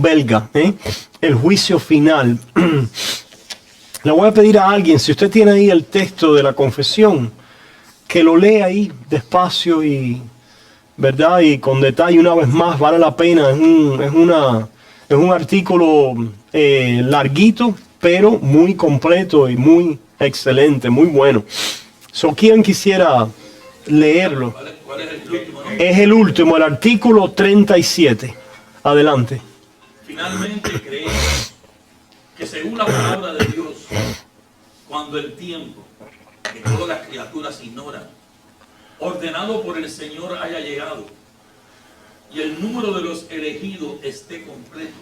belga, el juicio final. Le voy a pedir a alguien, si usted tiene ahí el texto de la confesión, que lo lea ahí despacio y, ¿verdad? Y con detalle una vez más, vale la pena. Es un artículo larguito, pero muy completo y muy excelente, muy bueno. ¿Quién quisiera leerlo? ¿Cuál es el último, no? Es el último, el artículo 37. Adelante. Finalmente creemos que según la palabra de Dios, cuando el tiempo que todas las criaturas ignoran, ordenado por el Señor haya llegado, y el número de los elegidos esté completo,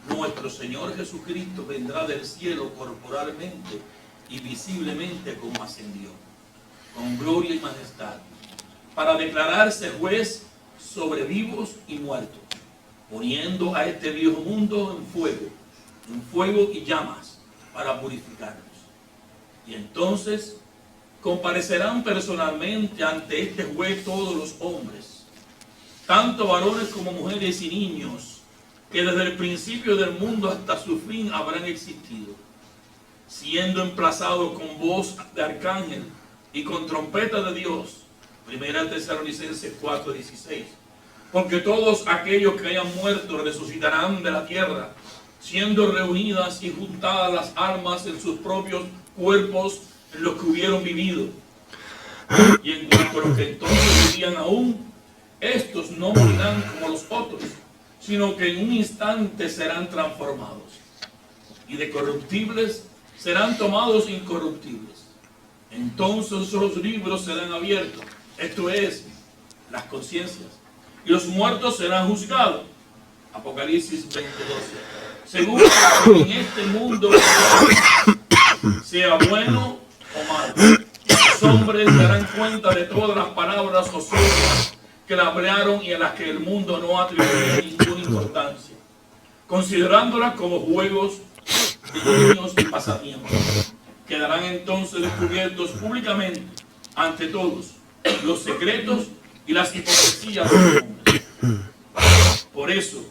nuestro Señor Jesucristo vendrá del cielo corporalmente y visiblemente como ascendió, con gloria y majestad, para declararse juez sobre vivos y muertos, poniendo a este viejo mundo en fuego y llamas, para purificarnos. Y entonces comparecerán personalmente ante este juez todos los hombres, tanto varones como mujeres y niños, que desde el principio del mundo hasta su fin habrán existido, siendo emplazados con voz de arcángel y con trompeta de Dios. Primera Tesalonicenses 4:16. Porque todos aquellos que hayan muerto resucitarán de la tierra, siendo reunidas y juntadas las almas en sus propios cuerpos en los que hubieron vivido. Y en cuanto a los que entonces vivían aún, estos no morirán como los otros, sino que en un instante serán transformados, y de corruptibles serán tomados incorruptibles. Entonces los libros serán abiertos, esto es, las conciencias, y los muertos serán juzgados. Apocalipsis 20:12. Según que en este mundo sea bueno o malo, los hombres darán cuenta de todas las palabras ociosas que la hablaron y a las que el mundo no atribuye ninguna importancia, considerándolas como juegos de niños y pasatiempos. Quedarán entonces descubiertos públicamente ante todos los secretos y las hipocresías de los hombres. Por eso,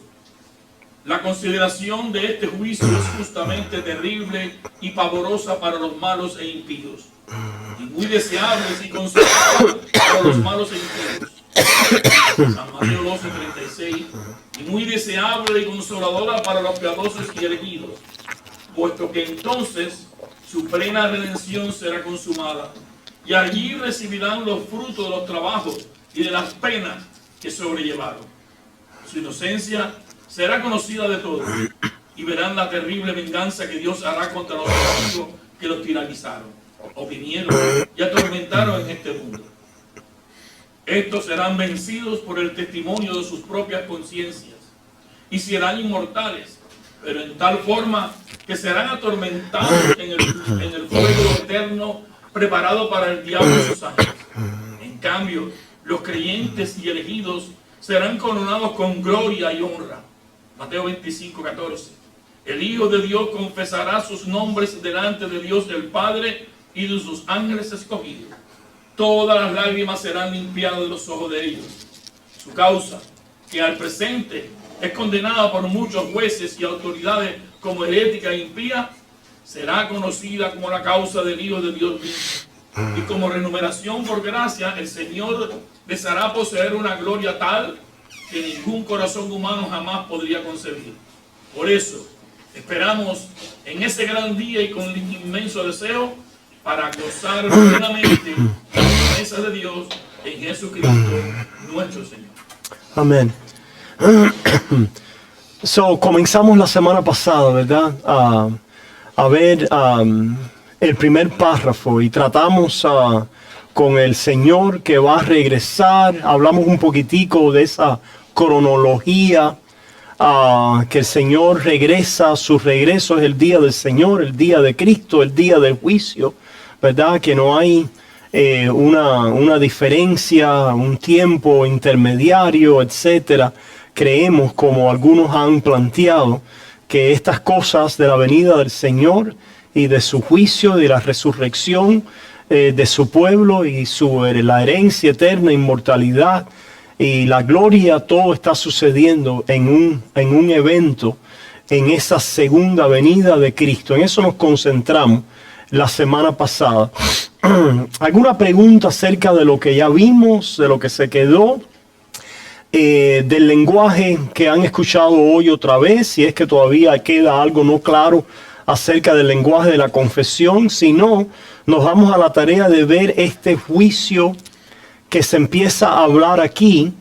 la consideración de este juicio es justamente terrible y pavorosa para los malos e impíos, y muy deseable y consoladora para los malos e impíos. San Mateo 12:36. Y muy deseable y consoladora para los piadosos y elegidos, puesto que entonces su plena redención será consumada, y allí recibirán los frutos de los trabajos y de las penas que sobrellevaron. Su inocencia será conocida de todos, y verán la terrible venganza que Dios hará contra los enemigos que los tiranizaron, oprimieron y atormentaron en este mundo. Estos serán vencidos por el testimonio de sus propias conciencias, y serán inmortales, pero en tal forma que serán atormentados en el fuego eterno preparado para el diablo y sus ángeles. En cambio, los creyentes y elegidos serán coronados con gloria y honra. Mateo 25:14. El Hijo de Dios confesará sus nombres delante de Dios el Padre y de sus ángeles escogidos. Todas las lágrimas serán limpiadas de los ojos de ellos. Su causa, que al presente es condenada por muchos jueces y autoridades como herética e impía, será conocida como la causa del Hijo de Dios mismo. Y como remuneración por gracia, el Señor les hará poseer una gloria tal que ningún corazón humano jamás podría concebir. Por eso, esperamos en ese gran día y con inmenso deseo para gozar plenamente las promesas de Dios en Jesucristo, nuestro Señor. Amén. Comenzamos la semana pasada, ¿verdad? A ver el primer párrafo y tratamos con el Señor que va a regresar. Hablamos un poquitico de esa cronología, que el Señor regresa. Su regreso es el día del Señor, el día de Cristo, el día del juicio, ¿verdad? Que no hay una diferencia, un tiempo intermediario, etcétera. Creemos, como algunos han planteado, que estas cosas de la venida del Señor y de su juicio, de la resurrección de su pueblo y la herencia eterna, inmortalidad, y la gloria, todo está sucediendo en un evento, en esa segunda venida de Cristo. En eso nos concentramos la semana pasada. ¿Alguna pregunta acerca de lo que ya vimos, de lo que se quedó, del lenguaje que han escuchado hoy otra vez? Si es que todavía queda algo no claro acerca del lenguaje de la confesión. Si no, nos vamos a la tarea de ver este juicio que se empieza a hablar aquí,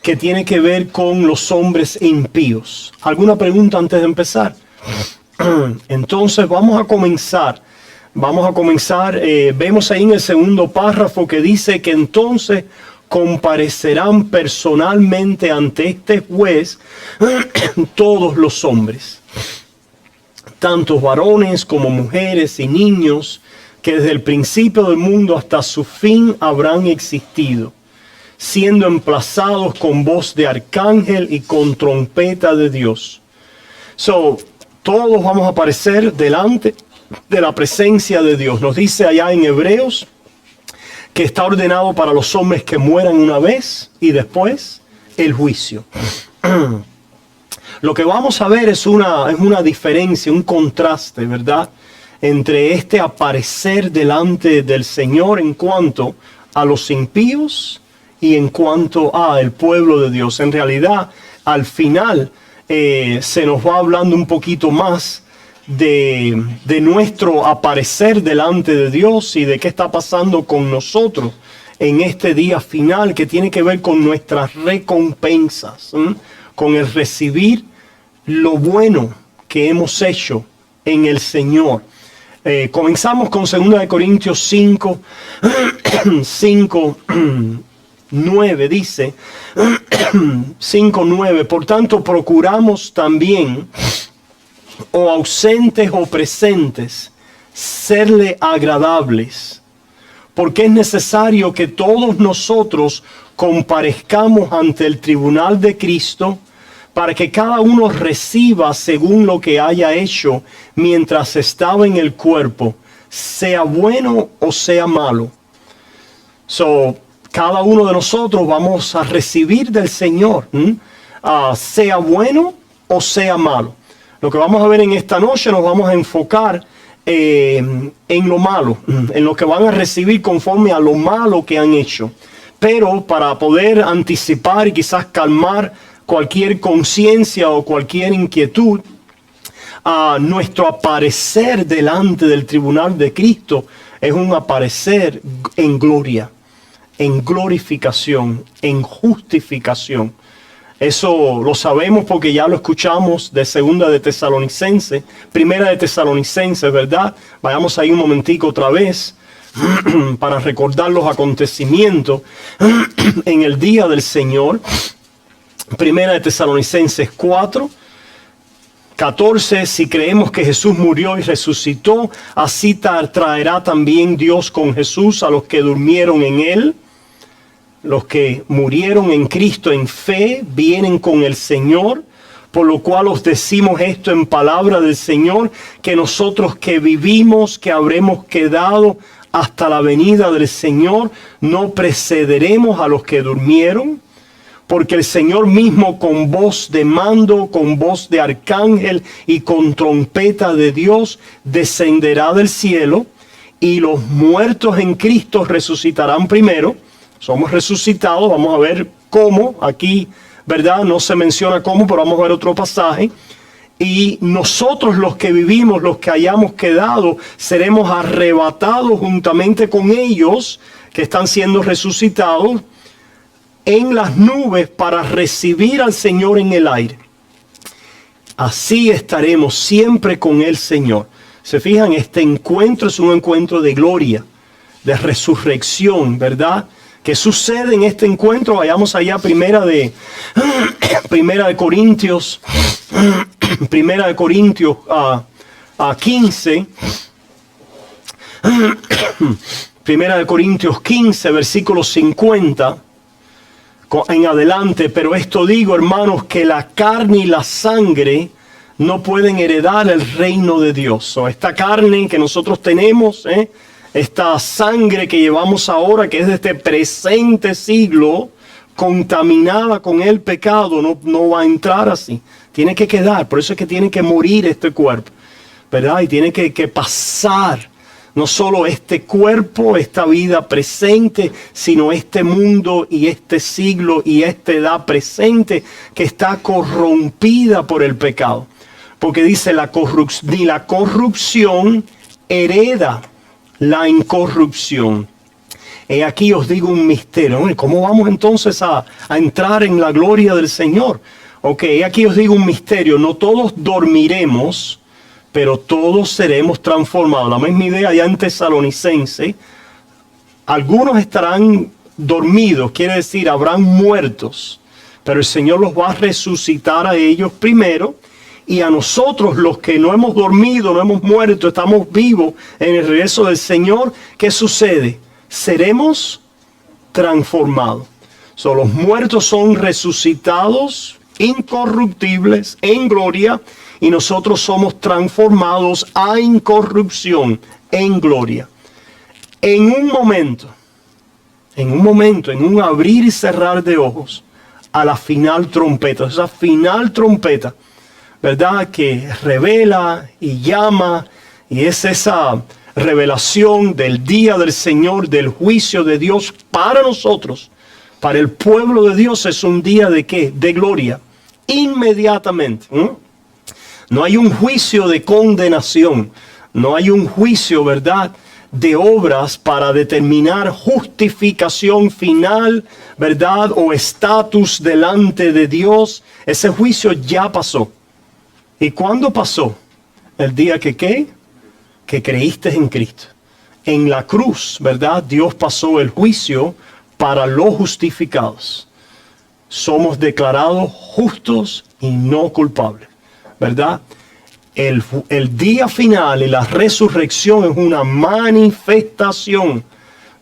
que tiene que ver con los hombres impíos. ¿Alguna pregunta antes de empezar? Entonces vamos a comenzar. Vemos ahí en el segundo párrafo que dice que entonces comparecerán personalmente ante este juez todos los hombres, tantos varones como mujeres y niños, que desde el principio del mundo hasta su fin habrán existido, siendo emplazados con voz de arcángel y con trompeta de Dios. Todos vamos a aparecer delante de la presencia de Dios. Nos dice allá en Hebreos que está ordenado para los hombres que mueran una vez y después el juicio. Lo que vamos a ver es una diferencia, un contraste, ¿verdad?, entre este aparecer delante del Señor en cuanto a los impíos y en cuanto al pueblo de Dios. En realidad, al final se nos va hablando un poquito más de nuestro aparecer delante de Dios y de qué está pasando con nosotros en este día final, que tiene que ver con nuestras recompensas, con el recibir lo bueno que hemos hecho en el Señor. Comenzamos con 2 Corintios 5, 9, dice 5:9, por tanto procuramos también, o ausentes o presentes, serle agradables, porque es necesario que todos nosotros comparezcamos ante el tribunal de Cristo, para que cada uno reciba según lo que haya hecho mientras estaba en el cuerpo, sea bueno o sea malo. Cada uno de nosotros vamos a recibir del Señor, sea bueno o sea malo. Lo que vamos a ver en esta noche, nos vamos a enfocar en lo malo, en lo que van a recibir conforme a lo malo que han hecho. Pero para poder anticipar y quizás calmar cualquier conciencia o cualquier inquietud, nuestro aparecer delante del tribunal de Cristo es un aparecer en gloria, en glorificación, en justificación. Eso lo sabemos porque ya lo escuchamos de Primera de Tesalonicenses, ¿verdad? Vayamos ahí un momentico otra vez para recordar los acontecimientos en el día del Señor. Primera de Tesalonicenses 4, 14, si creemos que Jesús murió y resucitó, así traerá también Dios con Jesús a los que durmieron en él. Los que murieron en Cristo en fe vienen con el Señor, por lo cual os decimos esto en palabra del Señor, que nosotros que vivimos, que habremos quedado hasta la venida del Señor, no precederemos a los que durmieron, porque el Señor mismo con voz de mando, con voz de arcángel y con trompeta de Dios descenderá del cielo, y los muertos en Cristo resucitarán primero. Somos resucitados, vamos a ver cómo, aquí, ¿verdad? No se menciona cómo, pero vamos a ver otro pasaje. Y nosotros los que vivimos, los que hayamos quedado, seremos arrebatados juntamente con ellos que están siendo resucitados en las nubes para recibir al Señor en el aire. Así estaremos siempre con el Señor. Se fijan, este encuentro es un encuentro de gloria, de resurrección, ¿verdad? ¿Qué sucede en este encuentro? Vayamos allá, Primera de Corintios 15. Primera de Corintios 15, versículo 50 en adelante. Pero esto digo, hermanos, que la carne y la sangre no pueden heredar el reino de Dios. Esta carne que nosotros tenemos, esta sangre que llevamos ahora, que es de este presente siglo, contaminada con el pecado no va a entrar así. Tiene que quedar, por eso es que tiene que morir este cuerpo, ¿verdad? Y tiene que pasar no solo este cuerpo, esta vida presente, sino este mundo y este siglo y esta edad presente que está corrompida por el pecado. Porque dice, ni la corrupción hereda la incorrupción. He aquí os digo un misterio. ¿Cómo vamos entonces a entrar en la gloria del Señor? Ok, aquí os digo un misterio. No todos dormiremos, pero todos seremos transformados. La misma idea ya en Tesalonicense. Algunos estarán dormidos, quiere decir, habrán muertos. Pero el Señor los va a resucitar a ellos primero. Y a nosotros, los que no hemos dormido, no hemos muerto, estamos vivos en el regreso del Señor, ¿qué sucede? Seremos transformados. Los muertos son resucitados, incorruptibles, en gloria, y nosotros somos transformados a incorrupción, en gloria. En un momento, en un abrir y cerrar de ojos, a la final trompeta, esa final trompeta, ¿verdad? Que revela y llama, y es esa revelación del día del Señor, del juicio de Dios para nosotros, para el pueblo de Dios. Es un día de ¿qué? De gloria, inmediatamente. No hay un juicio de condenación, no hay un juicio, ¿verdad?, de obras para determinar justificación final, ¿verdad?, o estatus delante de Dios. Ese juicio ya pasó. ¿Y cuándo pasó? El día que ¿qué? Que creíste en Cristo. En la cruz, ¿verdad? Dios pasó el juicio para los justificados. Somos declarados justos y no culpables, ¿verdad? El día final y la resurrección es una manifestación,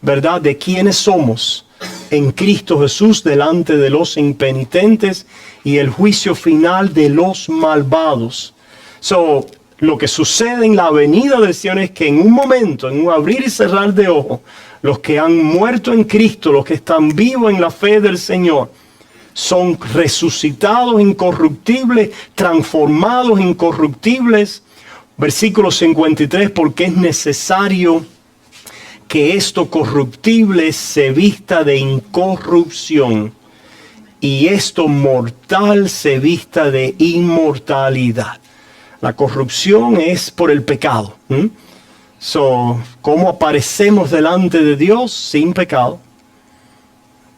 ¿verdad?, de quiénes somos en Cristo Jesús delante de los impenitentes, y el juicio final de los malvados. Lo que sucede en la venida del Señor es que en un momento, en un abrir y cerrar de ojos, los que han muerto en Cristo, los que están vivos en la fe del Señor, son resucitados incorruptibles, transformados incorruptibles. Versículo 53, porque es necesario que esto corruptible se vista de incorrupción y esto mortal se vista de inmortalidad. La corrupción es por el pecado. ¿Cómo aparecemos delante de Dios? Sin pecado.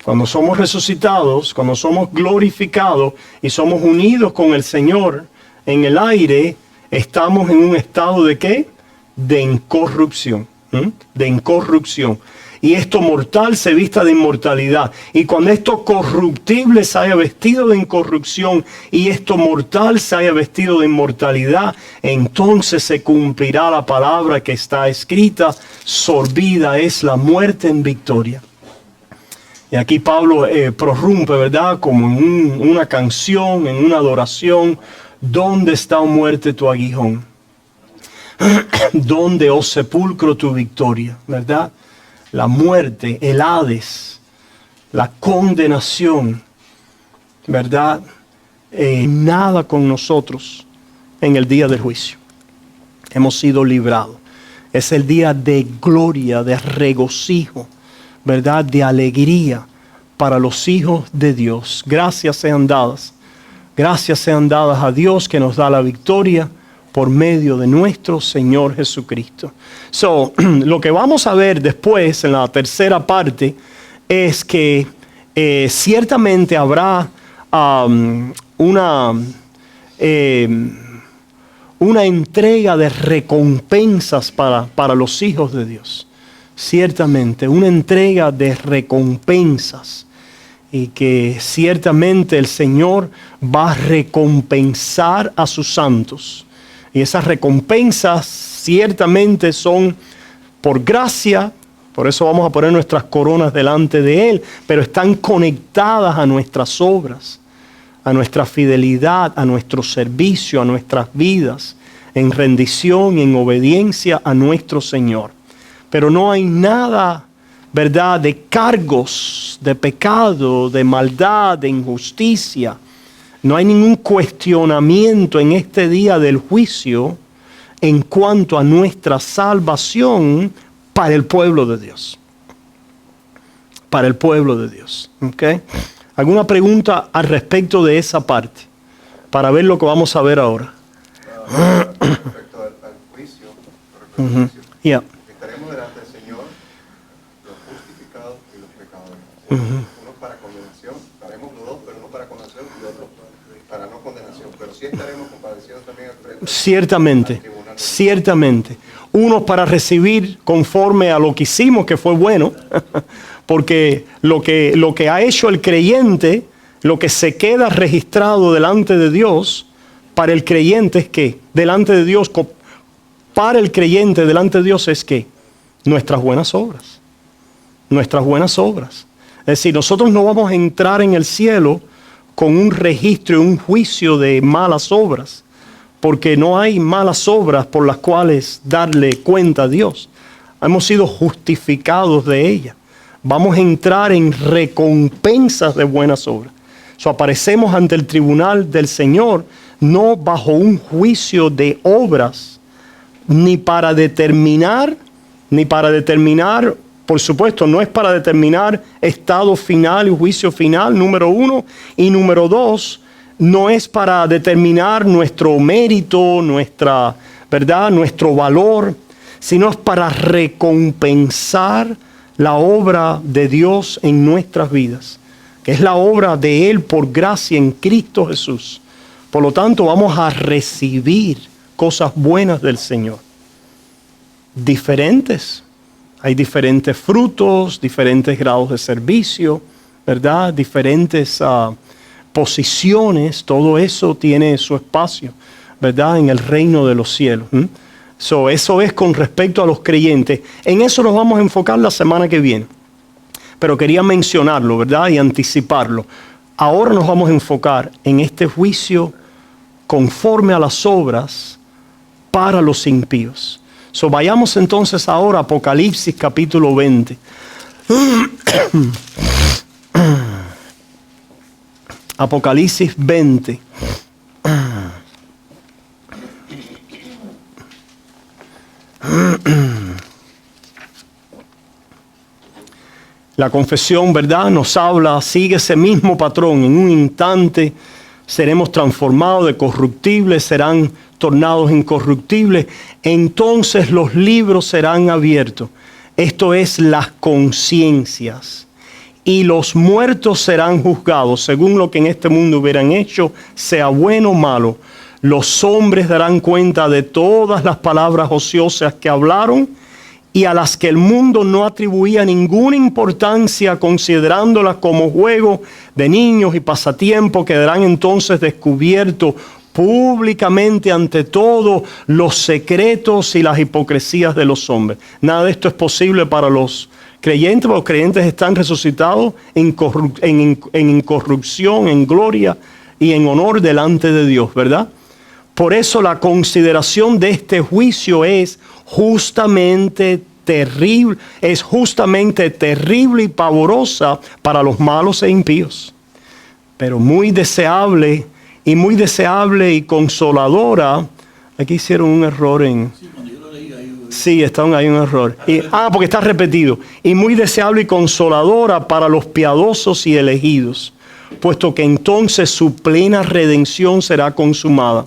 Cuando somos resucitados, cuando somos glorificados y somos unidos con el Señor en el aire, estamos en un estado de ¿qué? De incorrupción. De incorrupción. Y esto mortal se vista de inmortalidad. Y cuando esto corruptible se haya vestido de incorrupción y esto mortal se haya vestido de inmortalidad, entonces se cumplirá la palabra que está escrita: sorbida es la muerte en victoria. Y aquí Pablo prorrumpe, ¿verdad?, como en una canción, en una adoración: ¿dónde está, oh muerte, tu aguijón? ¿Dónde, oh sepulcro, tu victoria? ¿Verdad? La muerte, el Hades, la condenación, ¿verdad? Nada con nosotros en el día del juicio. Hemos sido librados. Es el día de gloria, de regocijo, ¿verdad?, de alegría para los hijos de Dios. Gracias sean dadas a Dios que nos da la victoria por medio de nuestro Señor Jesucristo. Lo que vamos a ver después en la tercera parte es que ciertamente habrá una entrega de recompensas para los hijos de Dios. Ciertamente, una entrega de recompensas, y que ciertamente el Señor va a recompensar a sus santos. Y esas recompensas ciertamente son por gracia, por eso vamos a poner nuestras coronas delante de Él, pero están conectadas a nuestras obras, a nuestra fidelidad, a nuestro servicio, a nuestras vidas, en rendición y en obediencia a nuestro Señor. Pero no hay nada ¿verdad?, de cargos, de pecado, de maldad, de injusticia. No hay ningún cuestionamiento en este día del juicio en cuanto a nuestra salvación para el pueblo de Dios. Para el pueblo de Dios. ¿Okay? ¿Alguna pregunta al respecto de esa parte? Para ver lo que vamos a ver ahora. Respecto al juicio, Yeah. estaremos delante del Señor los justificados y los pecadores. Uno para condenación, estaremos los dos, pero uno para condenación y otro para no condenación. Pero sí estaremos compadecidos también al frente. Ciertamente, ciertamente. Uno para recibir conforme a lo que hicimos, que fue bueno, porque lo que ha hecho el creyente, lo que se queda registrado delante de Dios, para el creyente es que, delante de Dios, para el creyente delante de Dios es que nuestras buenas obras. Nuestras buenas obras. Es decir, nosotros no vamos a entrar en el cielo con un registro y un juicio de malas obras, porque no hay malas obras por las cuales darle cuenta a Dios. Hemos sido justificados de ellas. Vamos a entrar en recompensas de buenas obras. Aparecemos ante el tribunal del Señor, no bajo un juicio de obras, ni para determinar, por supuesto, no es para determinar estado final y juicio final, número uno, y número dos, no es para determinar nuestro mérito, nuestra, ¿verdad?, nuestro valor, sino es para recompensar la obra de Dios en nuestras vidas, que es la obra de Él por gracia en Cristo Jesús. Por lo tanto, vamos a recibir cosas buenas del Señor. Diferentes. Hay diferentes frutos, diferentes grados de servicio, ¿verdad? Diferentes posiciones. Todo eso tiene su espacio, ¿verdad?, en el reino de los cielos. Eso es con respecto a los creyentes. En eso nos vamos a enfocar la semana que viene. Pero quería mencionarlo, ¿verdad?, y anticiparlo. Ahora nos vamos a enfocar en este juicio conforme a las obras para los impíos. Vayamos entonces ahora a Apocalipsis capítulo 20. Apocalipsis 20. La confesión, ¿verdad?, nos habla, sigue ese mismo patrón. En un instante seremos transformados de corruptibles, serán tornados incorruptibles. Entonces los libros serán abiertos. Esto es las conciencias. Y los muertos serán juzgados según lo que en este mundo hubieran hecho, sea bueno o malo. Los hombres darán cuenta de todas las palabras ociosas que hablaron, y a las que el mundo no atribuía ninguna importancia, considerándolas como juego de niños y pasatiempo, quedarán entonces descubiertos públicamente ante todos los secretos y las hipocresías de los hombres. Nada de esto es posible para los creyentes, porque los creyentes están resucitados en incorrupción, en gloria y en honor delante de Dios, ¿verdad? Por eso la consideración de este juicio es justamente terrible y pavorosa para los malos e impíos, pero muy deseable y consoladora. Aquí hicieron un error en... Sí, hay un error. Porque está repetido. Y muy deseable y consoladora para los piadosos y elegidos, puesto que entonces su plena redención será consumada.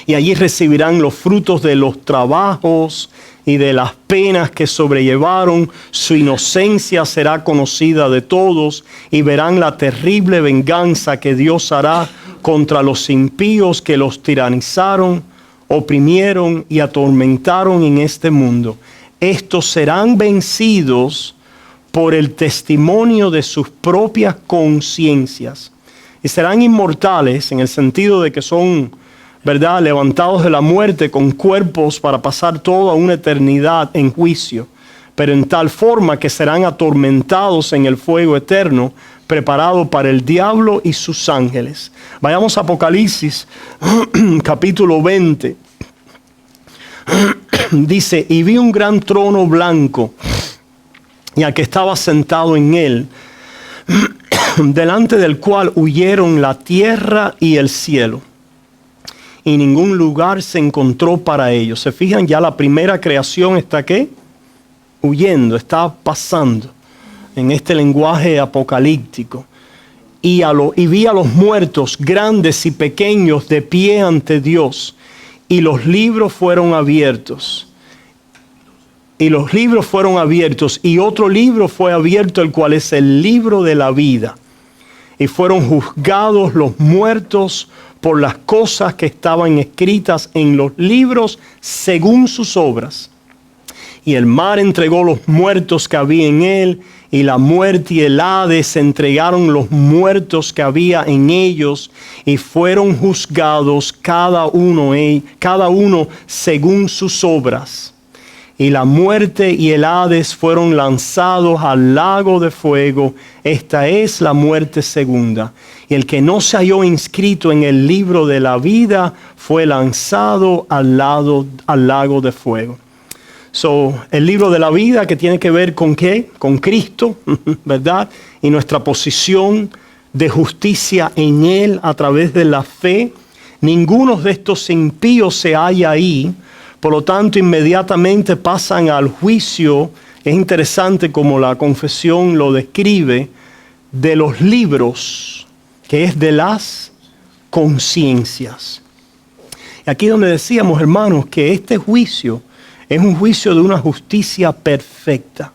Y allí recibirán los frutos de los trabajos y de las penas que sobrellevaron. Su inocencia será conocida de todos y verán la terrible venganza que Dios hará contra los impíos que los tiranizaron, oprimieron y atormentaron en este mundo. Estos serán vencidos por el testimonio de sus propias conciencias y serán inmortales en el sentido de que son, ¿verdad?, levantados de la muerte con cuerpos para pasar toda una eternidad en juicio, pero en tal forma que serán atormentados en el fuego eterno preparado para el diablo y sus ángeles. Vayamos a Apocalipsis capítulo 20. Dice: y vi un gran trono blanco y al que estaba sentado en él, delante del cual huyeron la tierra y el cielo, y ningún lugar se encontró para ellos. ¿Se fijan? Ya la primera creación está ¿qué? Huyendo, está pasando en este lenguaje apocalíptico. Y vi a los muertos, grandes y pequeños, de pie ante Dios, y los libros fueron abiertos. Y los libros fueron abiertos, y otro libro fue abierto, el cual es el libro de la vida. Y fueron juzgados los muertos por las cosas que estaban escritas en los libros según sus obras. Y el mar entregó los muertos que había en él, y la muerte y el Hades entregaron los muertos que había en ellos, y fueron juzgados cada uno según sus obras. Y la muerte y el Hades fueron lanzados al lago de fuego. Esta es la muerte segunda. Y el que no se halló inscrito en el libro de la vida fue lanzado al lago de fuego. El libro de la vida, que tiene que ver con ¿qué? Con Cristo, ¿verdad? Y nuestra posición de justicia en Él a través de la fe. Ninguno de estos impíos se halla ahí. Por lo tanto, inmediatamente pasan al juicio. Es interesante como la confesión lo describe, de los libros, que es de las conciencias. Y aquí donde decíamos, hermanos, que este juicio es un juicio de una justicia perfecta.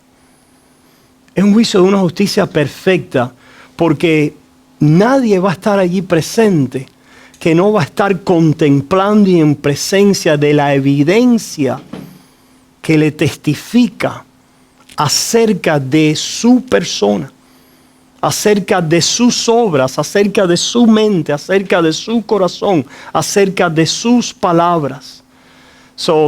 Es un juicio de una justicia perfecta, porque nadie va a estar allí presente que no va a estar contemplando y en presencia de la evidencia que le testifica acerca de su persona, acerca de sus obras, acerca de su mente, acerca de su corazón, acerca de sus palabras.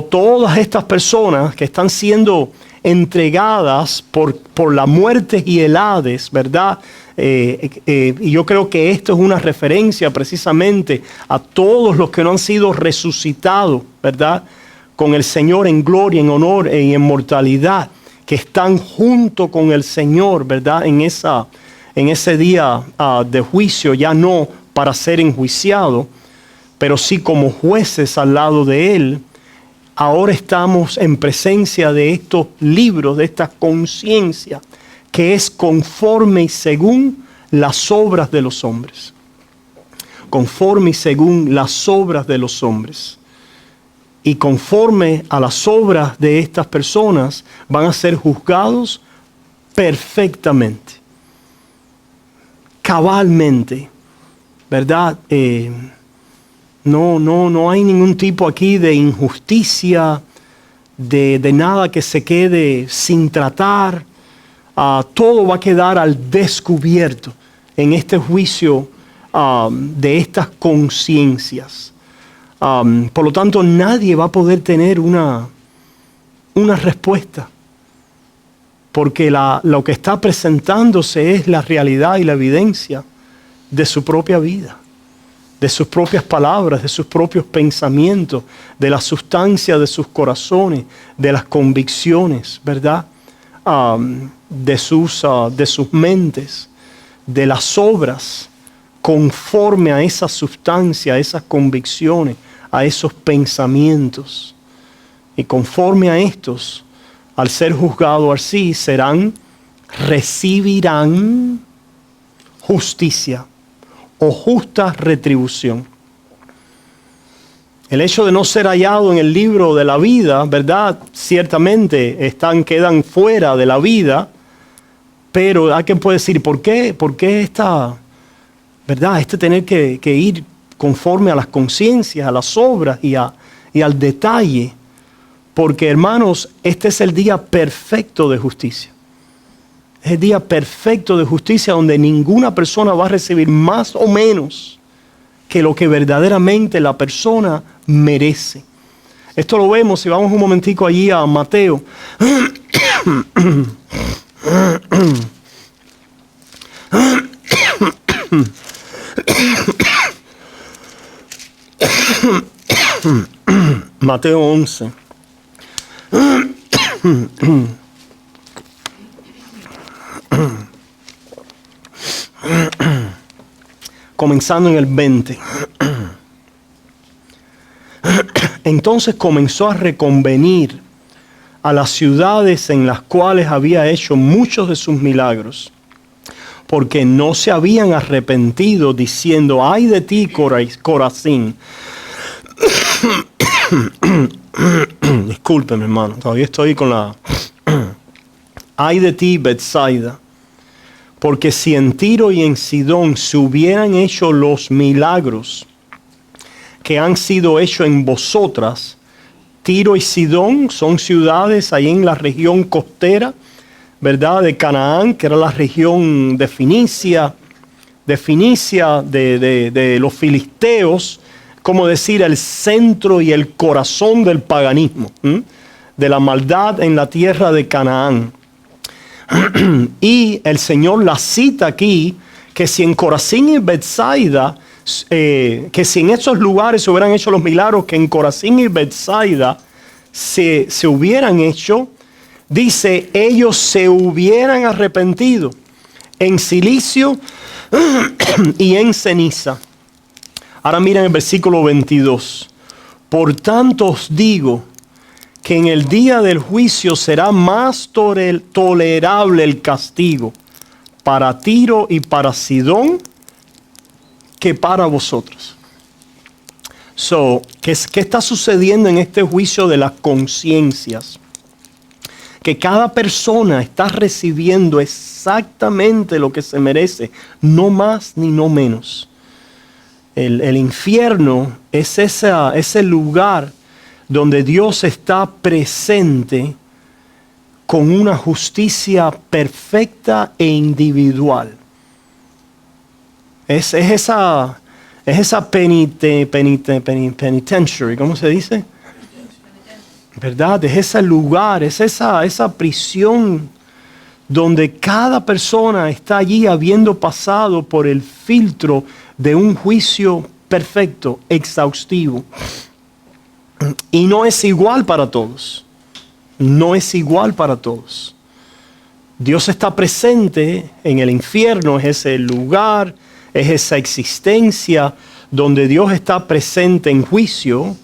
Todas estas personas que están siendo entregadas por la muerte y el Hades, ¿verdad? Y yo creo que esto es una referencia precisamente a todos los que no han sido resucitados, ¿verdad? Con el Señor en gloria, en honor e en inmortalidad, que están junto con el Señor, ¿verdad? En ese día de juicio, ya no para ser enjuiciado, pero sí como jueces al lado de Él. Ahora estamos en presencia de estos libros, de esta conciencia, que es conforme y según las obras de los hombres. Conforme y según las obras de los hombres. Y conforme a las obras de estas personas van a ser juzgados perfectamente, cabalmente, ¿verdad? No hay ningún tipo aquí de injusticia, de nada que se quede sin tratar. Todo va a quedar al descubierto en este juicio de estas conciencias. Por lo tanto, nadie va a poder tener una respuesta, porque lo que está presentándose es la realidad y la evidencia de su propia vida, de sus propias palabras, de sus propios pensamientos, de la sustancia de sus corazones, de las convicciones, ¿verdad? De sus mentes, de las obras, conforme a esa sustancia, a esas convicciones, a esos pensamientos. Y conforme a estos, al ser juzgados así, recibirán justicia o justa retribución. El hecho de no ser hallado en el libro de la vida, ¿verdad? Ciertamente quedan fuera de la vida, pero hay quien puede decir, ¿por qué esta, ¿verdad? Tener que ir conforme a las conciencias, a las obras y al detalle? Porque, hermanos, este es el día perfecto de justicia. Es el día perfecto de justicia donde ninguna persona va a recibir más o menos que lo que verdaderamente la persona merece. Esto lo vemos si vamos un momentico allí a Mateo. Mateo 11. comenzando en el 20. Entonces comenzó a reconvenir a las ciudades en las cuales había hecho muchos de sus milagros, porque no se habían arrepentido, diciendo: ay de ti, Corazín. Discúlpeme, hermano, todavía estoy con la... ay de ti, Betsaida, porque si en Tiro y en Sidón se hubieran hecho los milagros que han sido hechos en vosotras. Tiro y Sidón son ciudades ahí en la región costera, ¿verdad?, de Canaán, que era la región de Fenicia, de los filisteos, como decir, el centro y el corazón del paganismo, de la maldad en la tierra de Canaán. Y el Señor la cita aquí, que si en Corazín y Betsaida, que si en esos lugares se hubieran hecho los milagros que en Corazín y Betsaida se hubieran hecho, dice, ellos se hubieran arrepentido en silicio y en ceniza. Ahora miren el versículo 22. Por tanto os digo que en el día del juicio será más tolerable el castigo para Tiro y para Sidón que para vosotros. ¿Qué está sucediendo en este juicio de las conciencias? Que cada persona está recibiendo exactamente lo que se merece, no más ni no menos. El infierno es ese lugar donde Dios está presente con una justicia perfecta e individual. Es esa penitentiary, ¿cómo se dice? ¿Verdad? Es ese lugar, es esa prisión donde cada persona está allí habiendo pasado por el filtro de un juicio perfecto, exhaustivo. Y no es igual para todos. No es igual para todos. Dios está presente en el infierno, es ese lugar, es esa existencia donde Dios está presente en juicio,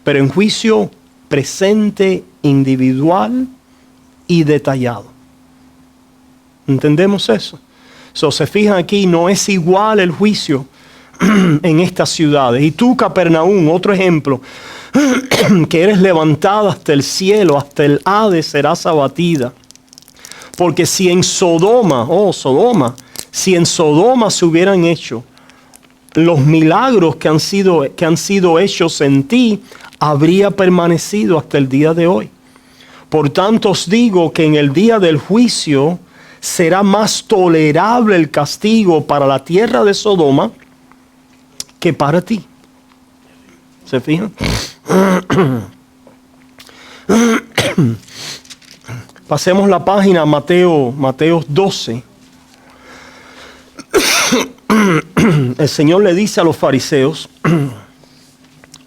pero en juicio presente, individual y detallado. ¿Entendemos eso? Se fijan aquí, no es igual el juicio en estas ciudades. Y tú, Capernaum, otro ejemplo, que eres levantada hasta el cielo, hasta el Hades serás abatida. Porque si en Sodoma, si en Sodoma se hubieran hecho los milagros que han sido hechos en ti, habría permanecido hasta el día de hoy. Por tanto os digo que en el día del juicio será más tolerable el castigo para la tierra de Sodoma que para ti. ¿Se fijan? Pasemos la página a Mateo 12. El Señor le dice a los fariseos,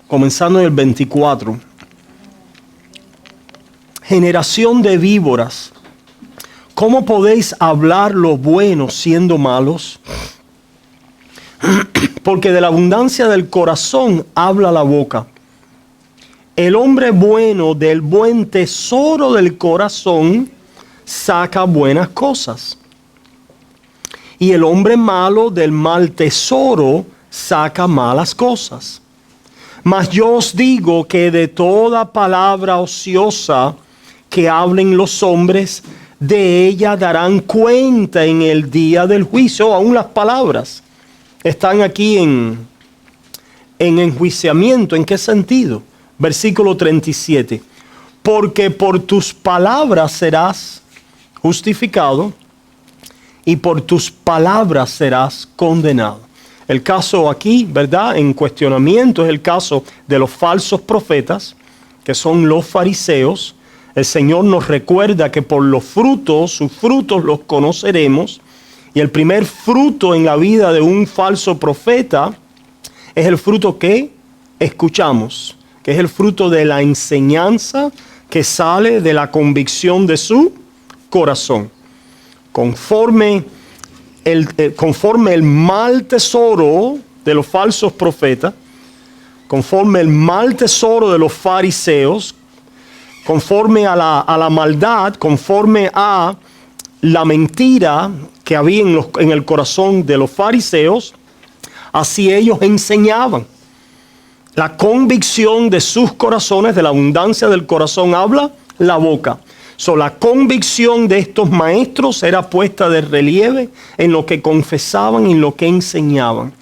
comenzando en el 24, generación de víboras, ¿cómo podéis hablar lo bueno siendo malos? Porque de la abundancia del corazón habla la boca. El hombre bueno del buen tesoro del corazón saca buenas cosas. Y el hombre malo del mal tesoro saca malas cosas. Mas yo os digo que de toda palabra ociosa que hablen los hombres, de ella darán cuenta en el día del juicio. Aún las palabras están aquí en enjuiciamiento. ¿En qué sentido? Versículo 37. Porque por tus palabras serás justificado y por tus palabras serás condenado. El caso aquí, ¿verdad?, en cuestionamiento es el caso de los falsos profetas, que son los fariseos. El Señor nos recuerda que por los frutos, sus frutos los conoceremos. Y el primer fruto en la vida de un falso profeta es el fruto que escuchamos, que es el fruto de la enseñanza que sale de la convicción de su corazón. conforme el mal tesoro de los falsos profetas, conforme el mal tesoro de los fariseos, conforme a la maldad, conforme a la mentira que había en el corazón de los fariseos, así ellos enseñaban. La convicción de sus corazones, de la abundancia del corazón, habla la boca. La convicción de estos maestros era puesta de relieve en lo que confesaban y en lo que enseñaban.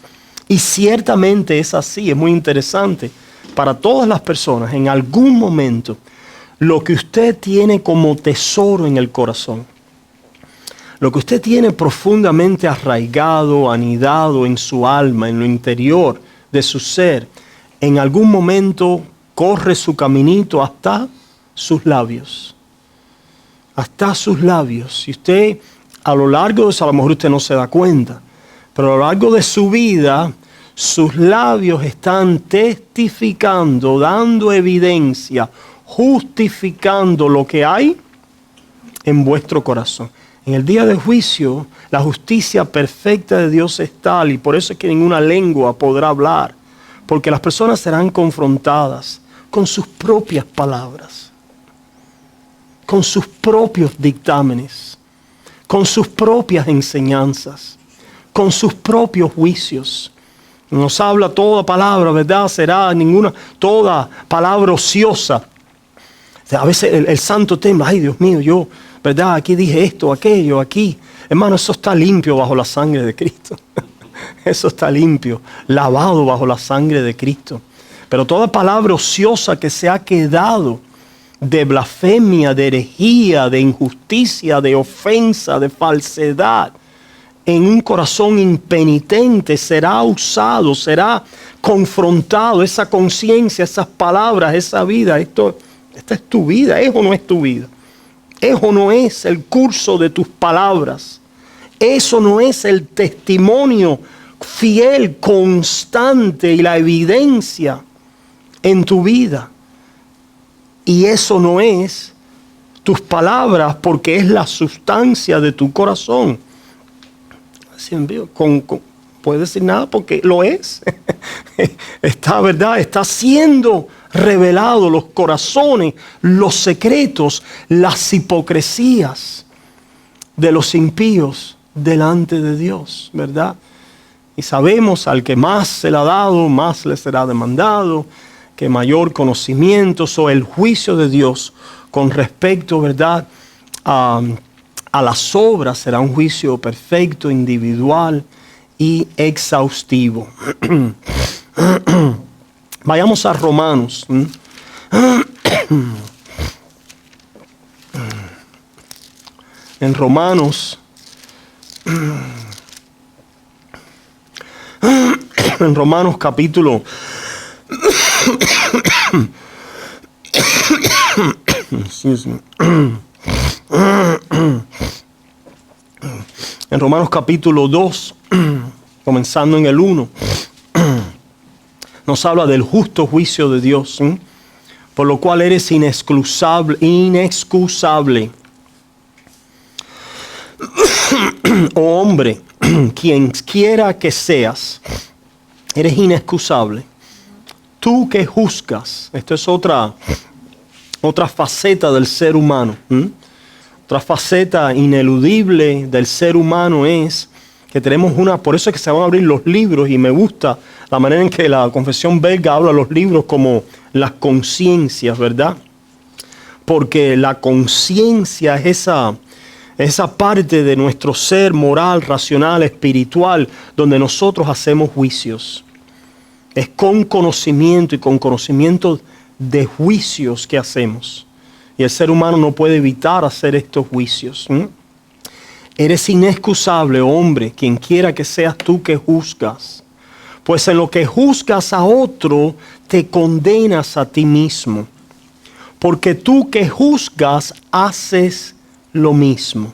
Y ciertamente es así, es muy interesante. Para todas las personas, en algún momento, lo que usted tiene como tesoro en el corazón, lo que usted tiene profundamente arraigado, anidado en su alma, en lo interior de su ser, en algún momento corre su caminito hasta sus labios. Hasta sus labios. Y usted, a lo largo de eso, a lo mejor usted no se da cuenta, pero a lo largo de su vida, sus labios están testificando, dando evidencia, justificando lo que hay en vuestro corazón. En el día del juicio, la justicia perfecta de Dios es tal, y por eso es que ninguna lengua podrá hablar, porque las personas serán confrontadas con sus propias palabras, con sus propios dictámenes, con sus propias enseñanzas, con sus propios juicios. Nos habla toda palabra, ¿verdad? Será toda palabra ociosa. A veces el santo tembla, ay Dios mío, yo, ¿verdad? Aquí dije esto, aquello, aquí. Hermano, eso está limpio bajo la sangre de Cristo. Eso está limpio, lavado bajo la sangre de Cristo. Pero toda palabra ociosa que se ha quedado de blasfemia, de herejía, de injusticia, de ofensa, de falsedad, en un corazón impenitente será usado, será confrontado, esa conciencia, esas palabras, esa vida. Esta es tu vida, ¿es o no es tu vida? ¿Es o no es el curso de tus palabras? ¿Eso no es el testimonio fiel, constante y la evidencia en tu vida? Y eso no es tus palabras, porque es la sustancia de tu corazón. Puede decir nada porque lo es. Está, ¿verdad? Está siendo revelado los corazones, los secretos, las hipocresías de los impíos delante de Dios, ¿verdad? Y sabemos al que más se le ha dado, más le será demandado, que mayor conocimiento sobre el juicio de Dios con respecto, ¿verdad?, a las obras será un juicio perfecto, individual y exhaustivo. Vayamos a Romanos. En Romanos, capítulo en Romanos capítulo 2, comenzando en el 1, nos habla del justo juicio de Dios, por lo cual eres inexcusable, oh hombre, quien quiera que seas, eres inexcusable. Tú que juzgas, esto es otra faceta del ser humano. Otra faceta ineludible del ser humano es que tenemos por eso es que se van a abrir los libros, y me gusta la manera en que la confesión belga habla de los libros como las conciencias, ¿verdad? Porque la conciencia es esa parte de nuestro ser moral, racional, espiritual, donde nosotros hacemos juicios. Es con conocimiento y con conocimiento de juicios que hacemos. Y el ser humano no puede evitar hacer estos juicios. Eres inexcusable, hombre, quien quiera que seas tú que juzgas. Pues en lo que juzgas a otro, te condenas a ti mismo. Porque tú que juzgas, haces lo mismo.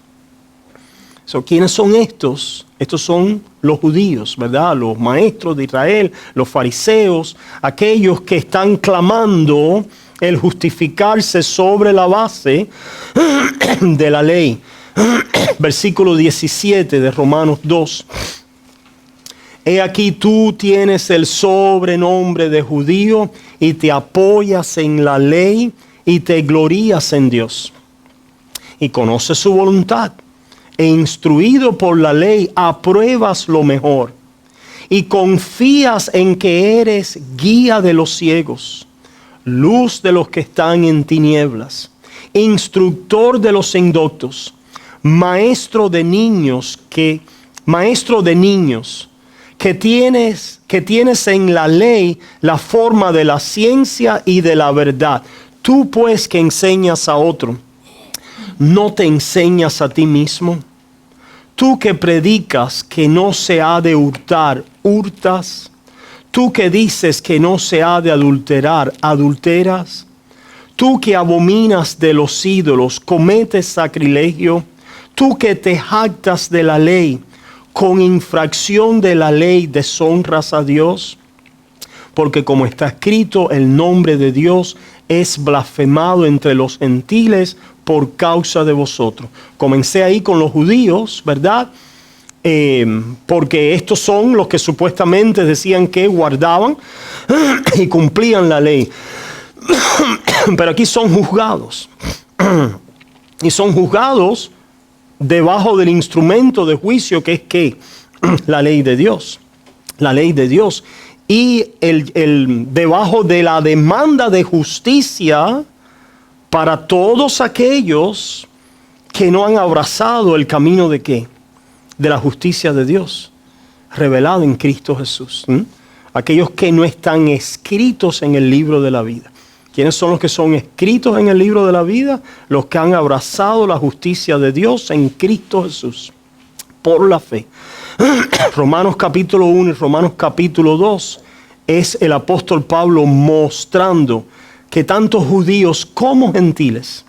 ¿Quiénes son estos? Estos son los judíos, ¿verdad? Los maestros de Israel, los fariseos, aquellos que están clamando el justificarse sobre la base de la ley. Versículo 17 de Romanos 2. He aquí tú tienes el sobrenombre de judío y te apoyas en la ley y te glorías en Dios. Y conoces su voluntad. E instruido por la ley apruebas lo mejor. Y confías en que eres guía de los ciegos, luz de los que están en tinieblas, instructor de los indoctos, maestro de niños que tienes en la ley la forma de la ciencia y de la verdad. Tú pues que enseñas a otro, ¿no te enseñas a ti mismo? Tú que predicas que no se ha de hurtar, hurtas. Tú que dices que no se ha de adulterar, adulteras. Tú que abominas de los ídolos, cometes sacrilegio. Tú que te jactas de la ley, con infracción de la ley deshonras a Dios. Porque como está escrito, el nombre de Dios es blasfemado entre los gentiles por causa de vosotros. Comencé ahí con los judíos, ¿verdad? Porque estos son los que supuestamente decían que guardaban y cumplían la ley. Pero aquí son juzgados. Y son juzgados debajo del instrumento de juicio que es ¿qué? La ley de Dios. La ley de Dios. Y debajo de la demanda de justicia para todos aquellos que no han abrazado el camino de ¿qué? De la justicia de Dios, revelado en Cristo Jesús. Aquellos que no están escritos en el libro de la vida. ¿Quiénes son los que son escritos en el libro de la vida? Los que han abrazado la justicia de Dios en Cristo Jesús, por la fe. Romanos capítulo 1 y Romanos capítulo 2 es el apóstol Pablo mostrando que tanto judíos como gentiles,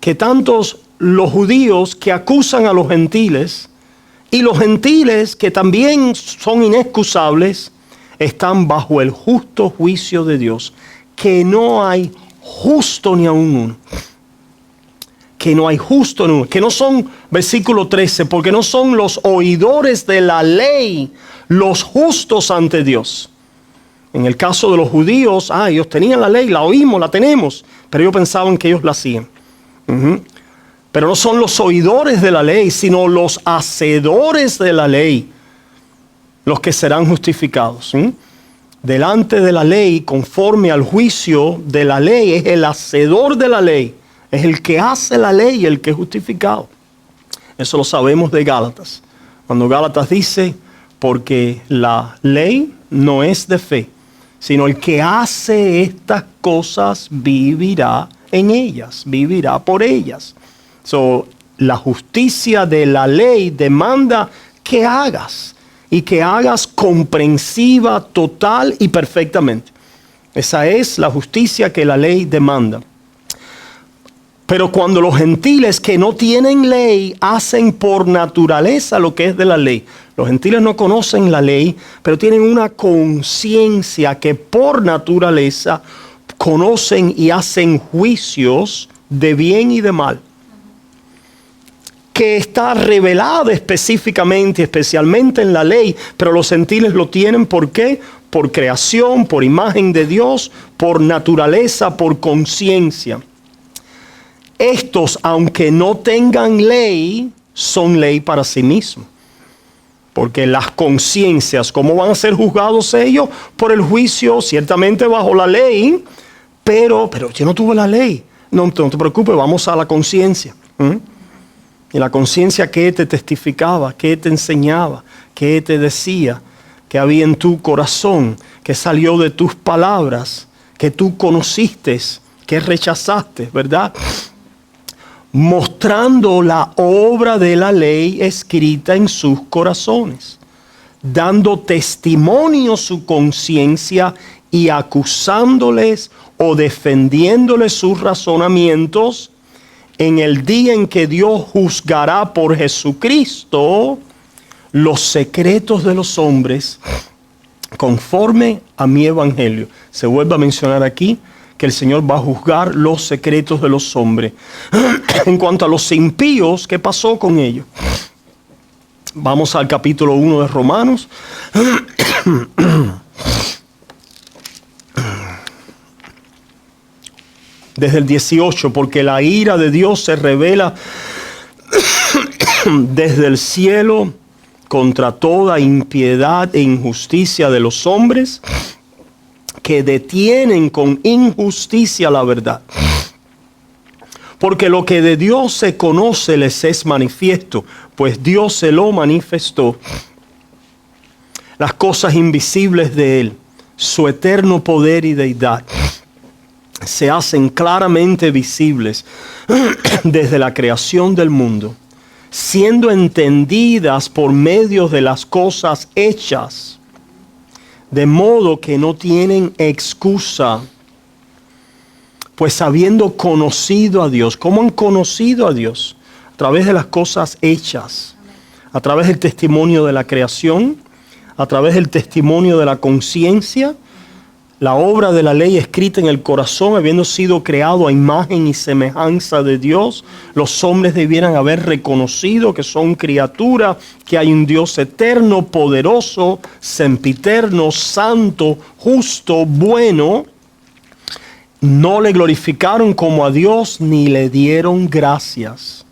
que tantos los judíos que acusan a los gentiles y los gentiles que también son inexcusables, están bajo el justo juicio de Dios, que no hay justo ni aun uno. Que no hay justo ni uno. Que no son, versículo 13, porque no son los oidores de la ley los justos ante Dios. En el caso de los judíos, ellos tenían la ley, la oímos, la tenemos, pero ellos pensaban que ellos la hacían. Pero no son los oidores de la ley, sino los hacedores de la ley, los que serán justificados. Delante de la ley, conforme al juicio de la ley, es el hacedor de la ley, es el que hace la ley, el que es justificado. Eso lo sabemos de Gálatas. Cuando Gálatas dice, porque la ley no es de fe, sino el que hace estas cosas vivirá en ellas, vivirá por ellas. La justicia de la ley demanda que hagas, y que hagas comprensiva, total y perfectamente. Esa es la justicia que la ley demanda. Pero cuando los gentiles que no tienen ley hacen por naturaleza lo que es de la ley. Los gentiles no conocen la ley, pero tienen una conciencia que por naturaleza conocen y hacen juicios de bien y de mal, que está revelado específicamente, especialmente en la ley, pero los gentiles lo tienen, ¿por qué? Por creación, por imagen de Dios, por naturaleza, por conciencia. Estos, aunque no tengan ley, son ley para sí mismos. Porque las conciencias, ¿cómo van a ser juzgados ellos? Por el juicio, ciertamente bajo la ley, pero yo no tuve la ley. No te preocupes, vamos a la conciencia. Y la conciencia, ¿qué te testificaba? ¿Qué te enseñaba? ¿Qué te decía? ¿Qué había en tu corazón? ¿Qué salió de tus palabras? ¿Qué tú conociste? ¿Qué rechazaste? ¿Verdad? Mostrando la obra de la ley escrita en sus corazones, dando testimonio su conciencia y acusándoles o defendiéndoles sus razonamientos en el día en que Dios juzgará por Jesucristo los secretos de los hombres conforme a mi evangelio. Se vuelve a mencionar aquí que el Señor va a juzgar los secretos de los hombres. En cuanto a los impíos, ¿qué pasó con ellos? Vamos al capítulo 1 de Romanos. Desde el 18, porque la ira de Dios se revela desde el cielo contra toda impiedad e injusticia de los hombres que detienen con injusticia la verdad. Porque lo que de Dios se conoce les es manifiesto, pues Dios se lo manifestó. Las cosas invisibles de Él, su eterno poder y deidad, se hacen claramente visibles desde la creación del mundo, siendo entendidas por medio de las cosas hechas, de modo que no tienen excusa. Pues habiendo conocido a Dios, ¿cómo han conocido a Dios? A través de las cosas hechas, a través del testimonio de la creación, a través del testimonio de la conciencia, la obra de la ley escrita en el corazón, habiendo sido creado a imagen y semejanza de Dios, los hombres debieran haber reconocido que son criaturas, que hay un Dios eterno, poderoso, sempiterno, santo, justo, bueno. No le glorificaron como a Dios ni le dieron gracias.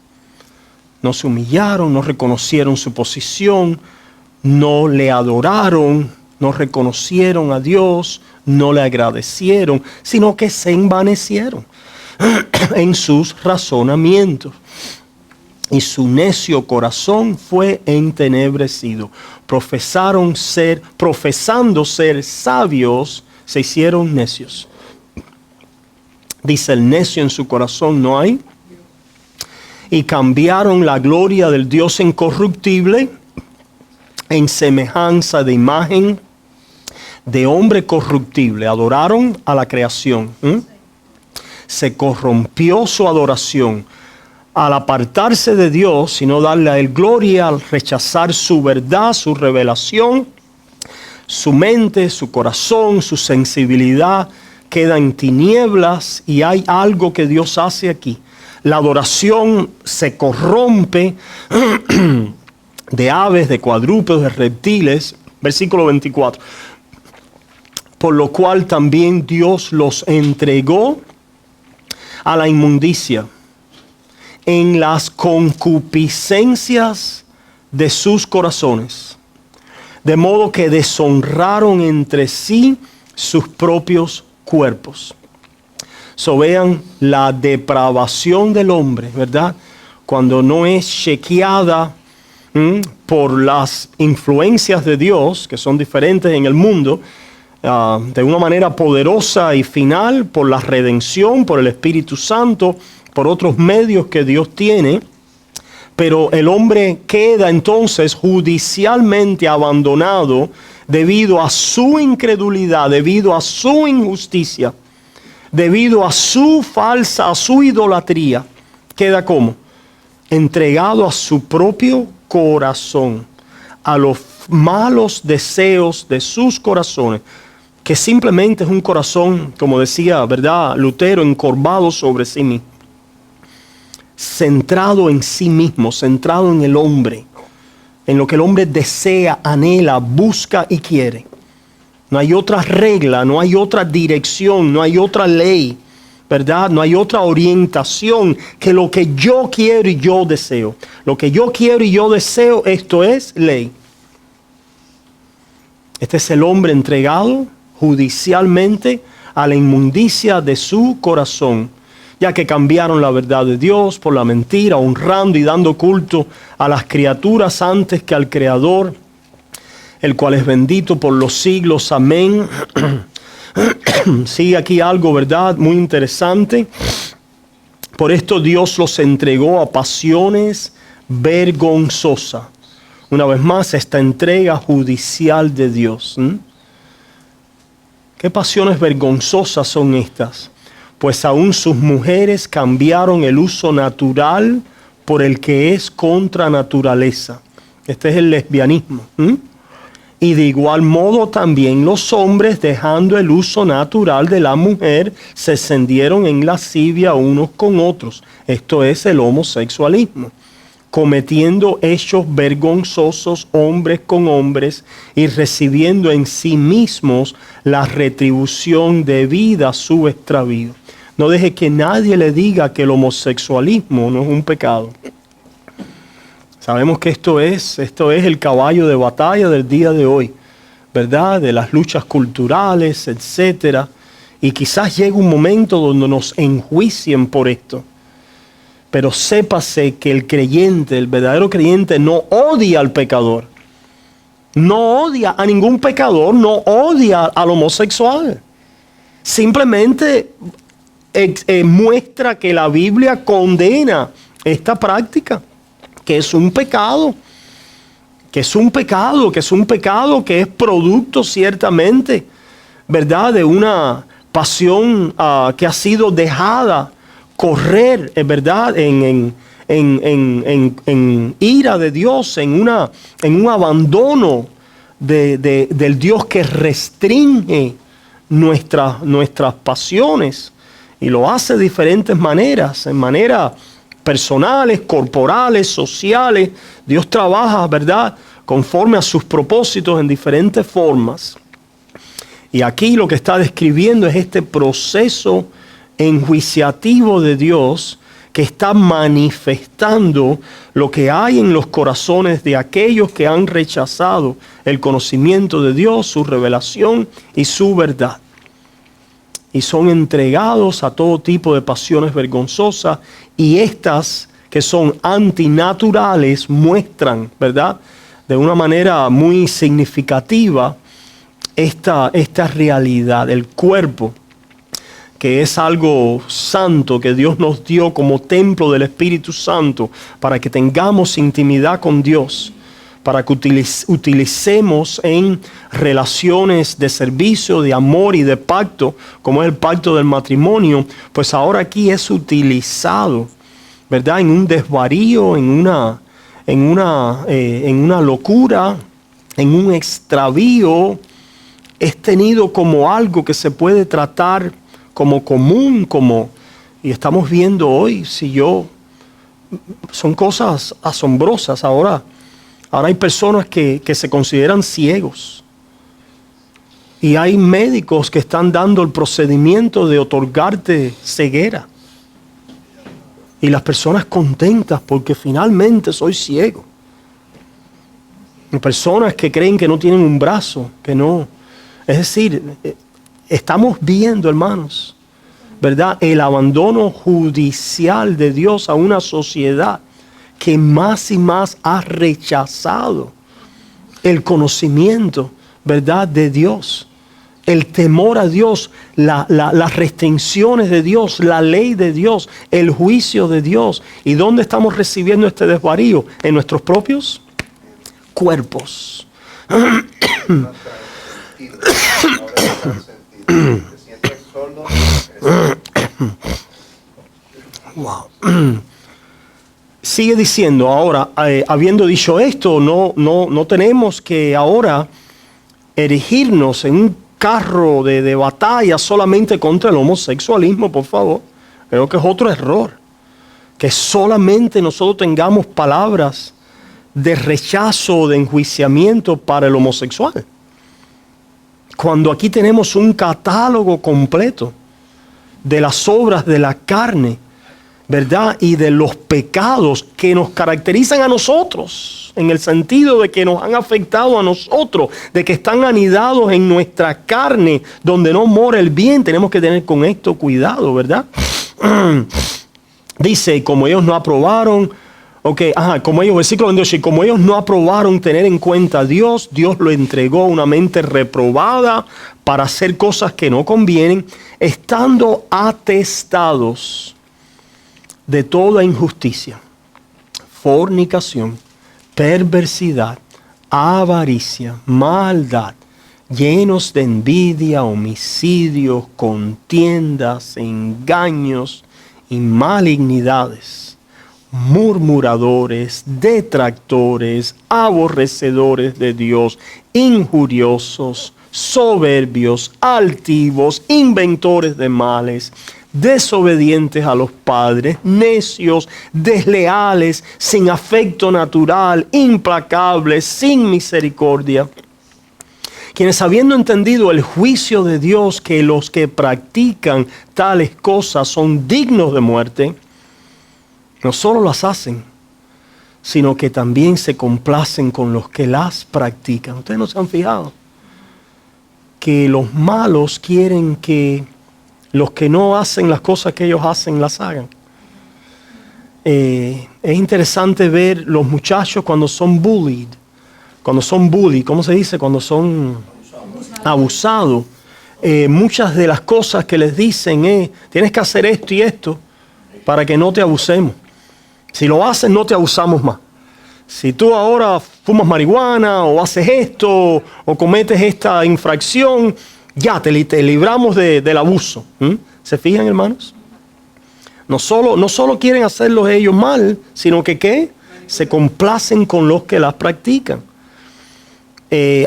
No se humillaron, no reconocieron su posición, no le adoraron, no reconocieron a Dios, no le agradecieron, sino que se envanecieron en sus razonamientos. Y su necio corazón fue entenebrecido. Profesando ser sabios, se hicieron necios. Dice: el necio en su corazón no hay. Y cambiaron la gloria del Dios incorruptible en semejanza de imagen de hombre corruptible. Adoraron a la creación. Se corrompió su adoración al apartarse de Dios, sino darle a Él gloria, al rechazar su verdad, su revelación. Su mente, su corazón, su sensibilidad queda en tinieblas, y hay algo que Dios hace aquí. La adoración se corrompe de aves, de cuadrúpedos, de reptiles. Versículo 24. Por lo cual también Dios los entregó a la inmundicia en las concupiscencias de sus corazones, de modo que deshonraron entre sí sus propios cuerpos. Vean la depravación del hombre, ¿verdad? Cuando no es chequeada por las influencias de Dios, que son diferentes en el mundo, de una manera poderosa y final, por la redención, por el Espíritu Santo, por otros medios que Dios tiene. Pero el hombre queda entonces judicialmente abandonado debido a su incredulidad, debido a su injusticia, debido a su idolatría. Queda como entregado a su propio corazón, a los malos deseos de sus corazones, que simplemente es un corazón, como decía, ¿verdad?, Lutero, encorvado sobre sí mismo, centrado en sí mismo, centrado en el hombre, en lo que el hombre desea, anhela, busca y quiere. No hay otra regla, no hay otra dirección, no hay otra ley, ¿verdad? No hay otra orientación que lo que yo quiero y yo deseo. Lo que yo quiero y yo deseo, esto es ley. Este es el hombre entregado judicialmente a la inmundicia de su corazón, ya que cambiaron la verdad de Dios por la mentira, honrando y dando culto a las criaturas antes que al Creador, el cual es bendito por los siglos. Amén. Sigue aquí algo, ¿verdad?, muy interesante. Por esto Dios los entregó a pasiones vergonzosas. Una vez más, esta entrega judicial de Dios. ¿Qué pasiones vergonzosas son estas? Pues aún sus mujeres cambiaron el uso natural por el que es contra naturaleza. Este es el lesbianismo. Y de igual modo también los hombres, dejando el uso natural de la mujer, se encendieron en lascivia unos con otros. Esto es el homosexualismo, cometiendo hechos vergonzosos hombres con hombres y recibiendo en sí mismos la retribución debida a su extravío. No deje que nadie le diga que el homosexualismo no es un pecado. Sabemos que esto es el caballo de batalla del día de hoy, ¿verdad? De las luchas culturales, etcétera. Y quizás llegue un momento donde nos enjuicien por esto. Pero sépase que el creyente, el verdadero creyente, no odia al pecador. No odia a ningún pecador, no odia al homosexual. Simplemente muestra que la Biblia condena esta práctica. Que es un pecado, que es producto ciertamente, ¿verdad? De una pasión que ha sido dejada correr, ¿verdad? En ira de Dios, en un abandono del Dios que restringe nuestras pasiones y lo hace de diferentes maneras, en manera personales, corporales, sociales. Dios trabaja, ¿verdad?, conforme a sus propósitos en diferentes formas. Y aquí lo que está describiendo es este proceso enjuiciativo de Dios que está manifestando lo que hay en los corazones de aquellos que han rechazado el conocimiento de Dios, su revelación y su verdad. Y son entregados a todo tipo de pasiones vergonzosas, y estas que son antinaturales muestran, ¿verdad?, de una manera muy significativa esta realidad. El cuerpo, que es algo santo que Dios nos dio como templo del Espíritu Santo para que tengamos intimidad con Dios, para que utilicemos en relaciones de servicio, de amor y de pacto, como es el pacto del matrimonio, pues ahora aquí es utilizado, ¿verdad?, en un desvarío, en una locura, en un extravío. Es tenido como algo que se puede tratar como común, y estamos viendo hoy, son cosas asombrosas ahora. Ahora hay personas que se consideran ciegos. Y hay médicos que están dando el procedimiento de otorgarte ceguera. Y las personas contentas porque finalmente soy ciego. Hay personas que creen que no tienen un brazo, que no. Es decir, estamos viendo, hermanos, ¿verdad?, el abandono judicial de Dios a una sociedad que más y más ha rechazado el conocimiento, ¿verdad?, de Dios, el temor a Dios, las restricciones de Dios, la ley de Dios, el juicio de Dios. ¿Y dónde estamos recibiendo este desvarío? En nuestros propios cuerpos. Wow. Sigue diciendo ahora, habiendo dicho esto, no tenemos que ahora erigirnos en un carro de batalla solamente contra el homosexualismo, por favor. Creo que es otro error. Que solamente nosotros tengamos palabras de rechazo, de enjuiciamiento para el homosexual. Cuando aquí tenemos un catálogo completo de las obras de la carne, ¿verdad?, y de los pecados que nos caracterizan a nosotros, en el sentido de que nos han afectado a nosotros, de que están anidados en nuestra carne, donde no mora el bien. Tenemos que tener con esto cuidado, ¿verdad? Dice, como ellos no aprobaron, versículo 28, y como ellos no aprobaron tener en cuenta a Dios, Dios lo entregó a una mente reprobada para hacer cosas que no convienen, estando atestados de toda injusticia, fornicación, perversidad, avaricia, maldad, llenos de envidia, homicidios, contiendas, engaños y malignidades, murmuradores, detractores, aborrecedores de Dios, injuriosos, soberbios, altivos, inventores de males, desobedientes a los padres, necios, desleales, sin afecto natural, implacables, sin misericordia. Quienes, habiendo entendido el juicio de Dios, que los que practican tales cosas son dignos de muerte, no solo las hacen, sino que también se complacen con los que las practican. Ustedes no se han fijado que los malos quieren que los que no hacen las cosas que ellos hacen, las hagan. Es interesante ver los muchachos cuando son bullied. Cuando son bullied, ¿cómo se dice? Cuando son abusados. Muchas de las cosas que les dicen es, tienes que hacer esto y esto para que no te abusemos. Si lo haces, no te abusamos más. Si tú ahora fumas marihuana o haces esto o cometes esta infracción, ya te libramos del abuso. ¿Se fijan, hermanos? No solo quieren hacerlo ellos mal, sino que ¿qué? Se complacen con los que las practican.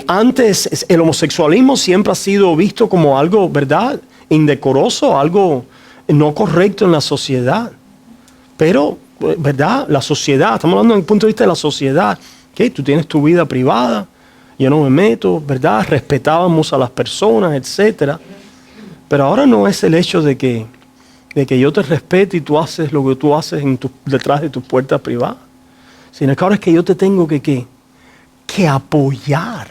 Antes el homosexualismo siempre ha sido visto como algo, ¿verdad?, indecoroso, algo no correcto en la sociedad. Pero, ¿verdad?, la sociedad, estamos hablando desde el punto de vista de la sociedad, que tú tienes tu vida privada, yo no me meto, ¿verdad?, respetábamos a las personas, etcétera. Pero ahora no es el hecho de que yo te respete y tú haces lo que tú haces detrás de tus puertas privadas, sino que ahora es que yo te tengo que apoyar,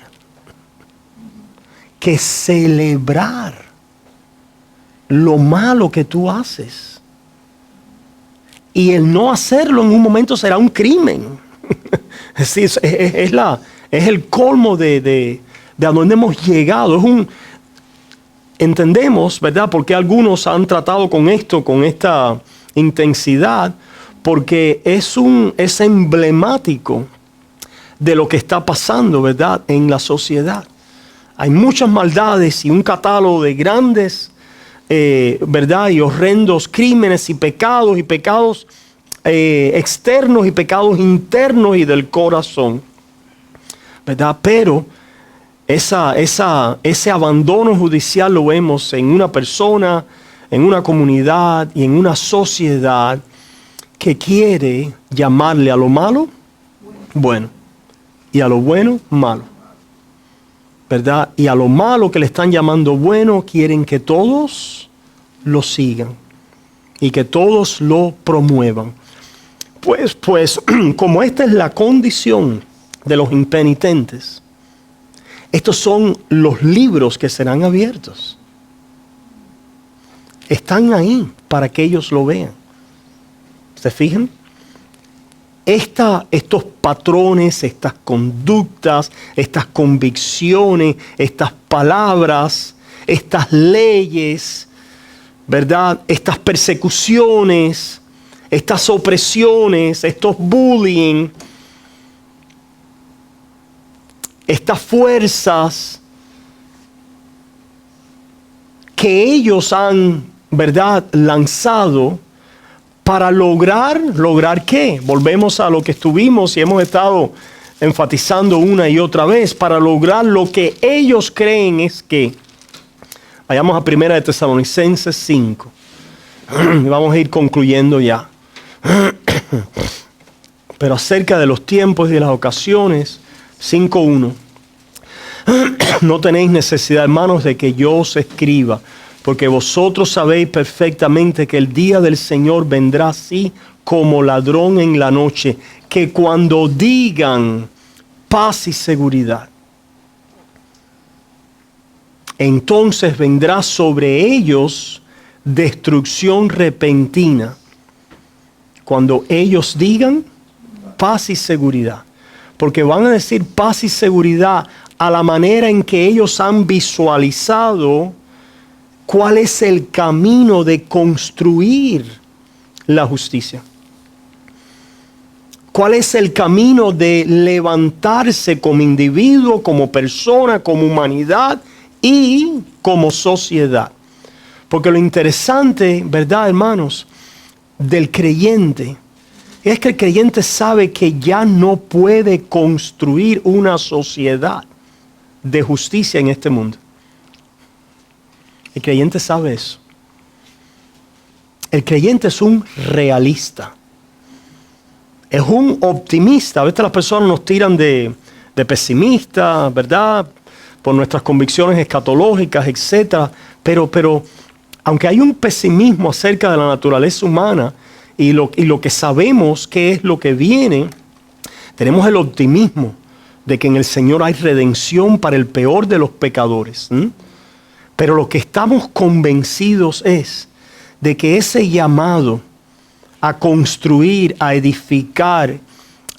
que celebrar lo malo que tú haces. Y el no hacerlo en un momento será un crimen. es el colmo de a donde hemos llegado. Entendemos, ¿verdad?, por qué algunos han tratado con esto, con esta intensidad, porque es emblemático de lo que está pasando, ¿verdad?, en la sociedad. Hay muchas maldades y un catálogo de grandes, ¿verdad?, y horrendos crímenes y pecados externos y pecados internos y del corazón, ¿verdad? Pero ese abandono judicial lo vemos en una persona, en una comunidad y en una sociedad que quiere llamarle a lo malo bueno y a lo bueno malo, ¿verdad? Y a lo malo que le están llamando bueno quieren que todos lo sigan y que todos lo promuevan. Pues como esta es la condición de los impenitentes, estos son los libros que serán abiertos. Están ahí para que ellos lo vean. ¿Se fijan? Estos patrones, estas conductas, estas convicciones, estas palabras, estas leyes, ¿verdad?, estas persecuciones, estas opresiones, estos bullying, estas fuerzas que ellos han, ¿verdad?, lanzado para lograr ¿qué? Volvemos a lo que estuvimos y hemos estado enfatizando una y otra vez, para lograr lo que ellos creen es que, vayamos a 1 de Tesalonicenses 5, y vamos a ir concluyendo ya. Pero acerca de los tiempos y de las ocasiones, 5:1, no tenéis necesidad, hermanos, de que yo os escriba, porque vosotros sabéis perfectamente que el día del Señor vendrá así como ladrón en la noche, que cuando digan paz y seguridad, entonces vendrá sobre ellos destrucción repentina. Cuando ellos digan paz y seguridad, porque van a decir paz y seguridad a la manera en que ellos han visualizado cuál es el camino de construir la justicia. ¿Cuál es el camino de levantarse como individuo, como persona, como humanidad y como sociedad? Porque lo interesante, ¿verdad, hermanos?, del creyente Es que el creyente sabe que ya no puede construir una sociedad de justicia en este mundo. El creyente sabe eso. El creyente es un realista. Es un optimista. A veces las personas nos tiran de pesimistas, ¿verdad? Por nuestras convicciones escatológicas, etc. Pero aunque hay un pesimismo acerca de la naturaleza humana y lo que sabemos que es lo que viene, tenemos el optimismo de que en el Señor hay redención para el peor de los pecadores. Pero lo que estamos convencidos es de que ese llamado a construir, a edificar,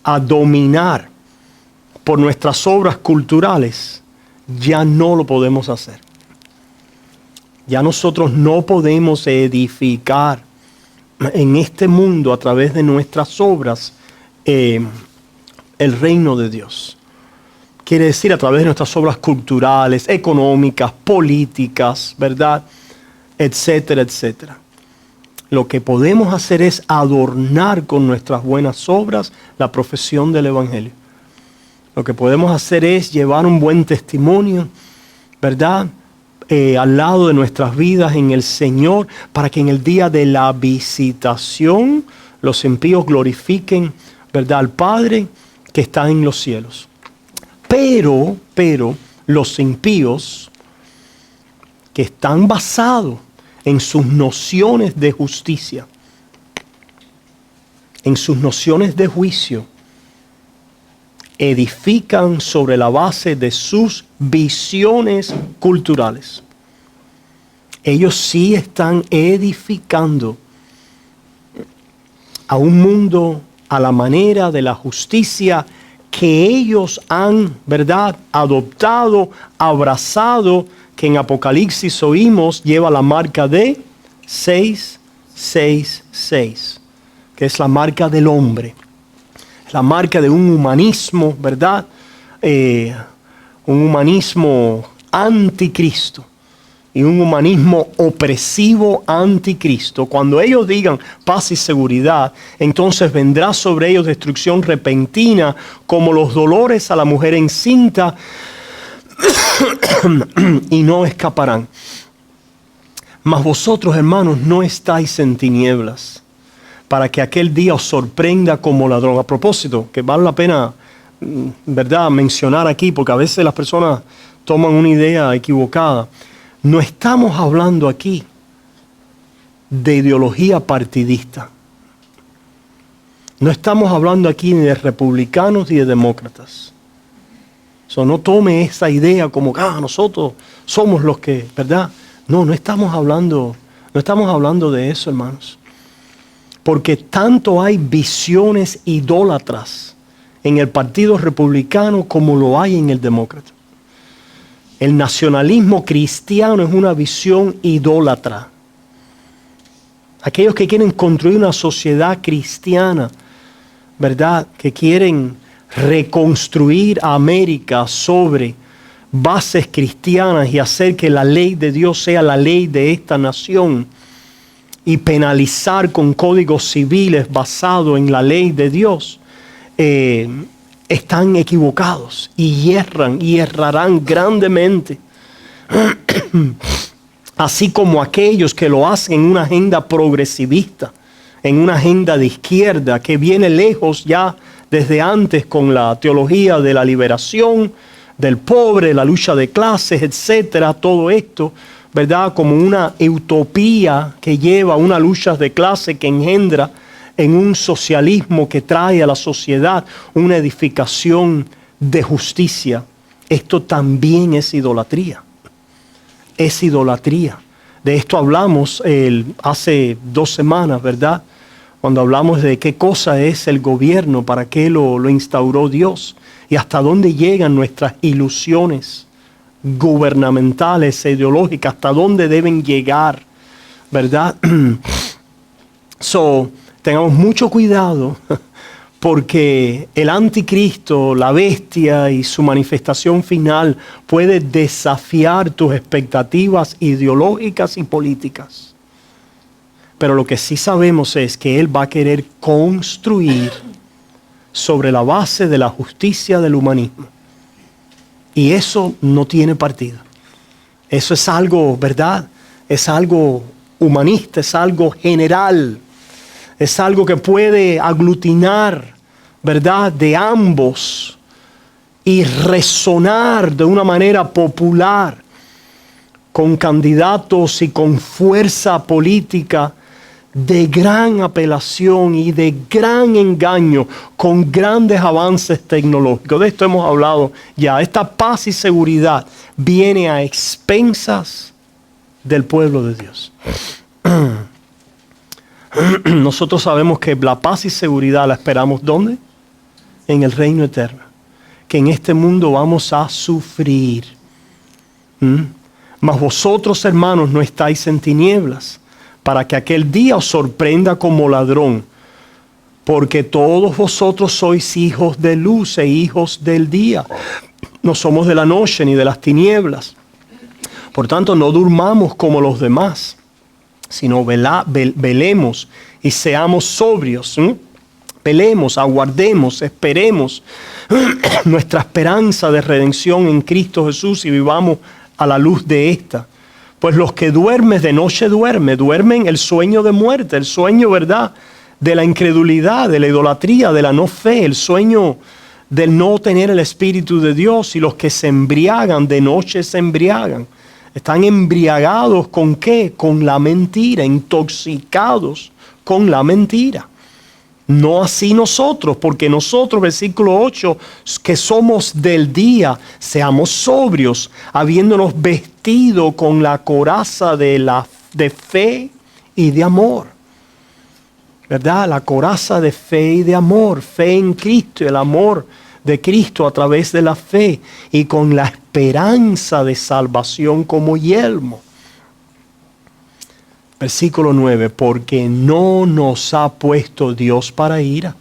a dominar por nuestras obras culturales, ya no lo podemos hacer. Ya nosotros no podemos edificar en este mundo a través de nuestras obras el reino de Dios. Quiere decir a través de nuestras obras culturales, económicas, políticas, ¿verdad? Etcétera, etcétera. Lo que podemos hacer es adornar con nuestras buenas obras la profesión del Evangelio. Lo que podemos hacer es llevar un buen testimonio, ¿verdad? Al lado de nuestras vidas en el Señor, para que en el día de la visitación los impíos glorifiquen, ¿verdad?, al Padre que está en los cielos. Pero los impíos que están basados en sus nociones de justicia, en sus nociones de juicio, edifican sobre la base de sus visiones culturales. Ellos sí están edificando a un mundo a la manera de la justicia que ellos han, ¿verdad?, adoptado, abrazado, que en Apocalipsis oímos lleva la marca de 666, que es la marca del hombre. La marca de un humanismo, ¿verdad? Un humanismo anticristo y un humanismo opresivo anticristo. Cuando ellos digan paz y seguridad, entonces vendrá sobre ellos destrucción repentina, como los dolores a la mujer encinta, y no escaparán. Mas vosotros, hermanos, no estáis en tinieblas, para que aquel día os sorprenda como ladrón. A propósito, que vale la pena, ¿verdad?, mencionar aquí, porque a veces las personas toman una idea equivocada. No estamos hablando aquí de ideología partidista. No estamos hablando aquí ni de republicanos ni de demócratas. No tome esa idea como, nosotros somos los que, ¿verdad? No estamos hablando de eso, hermanos. Porque tanto hay visiones idólatras en el Partido Republicano como lo hay en el Demócrata. El nacionalismo cristiano es una visión idólatra. Aquellos que quieren construir una sociedad cristiana, ¿verdad?, que quieren reconstruir a América sobre bases cristianas y hacer que la ley de Dios sea la ley de esta nación y penalizar con códigos civiles basados en la ley de Dios, están equivocados y hierran y errarán grandemente. Así como aquellos que lo hacen en una agenda progresivista, en una agenda de izquierda que viene lejos ya desde antes con la teología de la liberación del pobre, la lucha de clases, etcétera, todo esto, ¿verdad?, como una utopía que lleva a una lucha de clase que engendra en un socialismo que trae a la sociedad una edificación de justicia. Esto también es idolatría. Es idolatría. De esto hablamos hace 2 semanas, ¿verdad?, cuando hablamos de qué cosa es el gobierno, para qué lo instauró Dios y hasta dónde llegan nuestras ilusiones gubernamentales e ideológicas, hasta dónde deben llegar, ¿verdad? Tengamos mucho cuidado, porque el anticristo, la bestia y su manifestación final puede desafiar tus expectativas ideológicas y políticas. Pero lo que sí sabemos es que Él va a querer construir sobre la base de la justicia del humanismo. Y eso no tiene partida. Eso es algo, ¿verdad? Es algo humanista, es algo general. Es algo que puede aglutinar, ¿verdad?, de ambos y resonar de una manera popular con candidatos y con fuerza política de gran apelación y de gran engaño, con grandes avances tecnológicos. De esto hemos hablado ya. Esta paz y seguridad viene a expensas del pueblo de Dios. Nosotros sabemos que la paz y seguridad la esperamos ¿dónde? En el reino eterno. Que en este mundo vamos a sufrir. Mas vosotros, hermanos, no estáis en tinieblas, para que aquel día os sorprenda como ladrón. Porque todos vosotros sois hijos de luz e hijos del día. No somos de la noche ni de las tinieblas. Por tanto, no durmamos como los demás, sino velemos y seamos sobrios. Velemos, aguardemos, esperemos nuestra esperanza de redención en Cristo Jesús y vivamos a la luz de esta. Pues los que duermen de noche duermen el sueño de muerte, el sueño, ¿verdad?, de la incredulidad, de la idolatría, de la no fe, el sueño del no tener el Espíritu de Dios. Y los que se embriagan de noche se embriagan. Están embriagados ¿con qué? Con la mentira, intoxicados con la mentira. No así nosotros, porque nosotros, versículo 8, que somos del día, seamos sobrios, habiéndonos vestido con la coraza de fe y de amor. ¿Verdad? La coraza de fe y de amor, fe en Cristo, el amor de Cristo a través de la fe y con la esperanza de salvación como yelmo. Versículo 9, porque no nos ha puesto Dios para ira.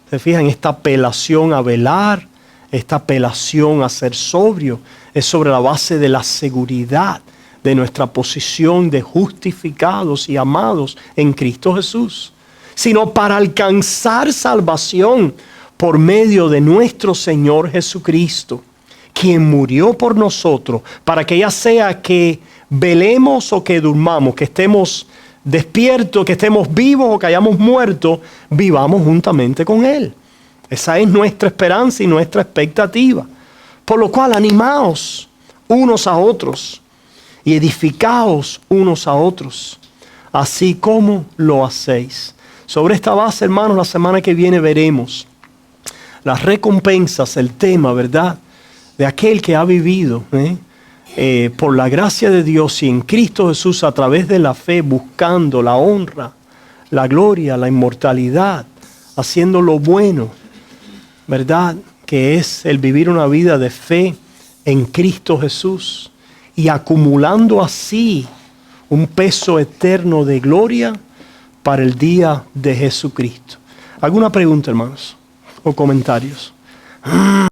¿Se fijan? Esta apelación a velar, esta apelación a ser sobrio, es sobre la base de la seguridad de nuestra posición de justificados y amados en Cristo Jesús, sino para alcanzar salvación por medio de nuestro Señor Jesucristo, quien murió por nosotros, para que ya sea que velemos o que durmamos, que estemos despiertos, que estemos vivos o que hayamos muerto, vivamos juntamente con Él. Esa es nuestra esperanza y nuestra expectativa. Por lo cual, animaos unos a otros y edificaos unos a otros, así como lo hacéis. Sobre esta base, hermanos, la semana que viene veremos las recompensas, el tema, ¿verdad?, de aquel que ha vivido, por la gracia de Dios y en Cristo Jesús a través de la fe, buscando la honra, la gloria, la inmortalidad, haciendo lo bueno, ¿verdad?, que es el vivir una vida de fe en Cristo Jesús y acumulando así un peso eterno de gloria para el día de Jesucristo. ¿Alguna pregunta, hermanos? ¿O comentarios?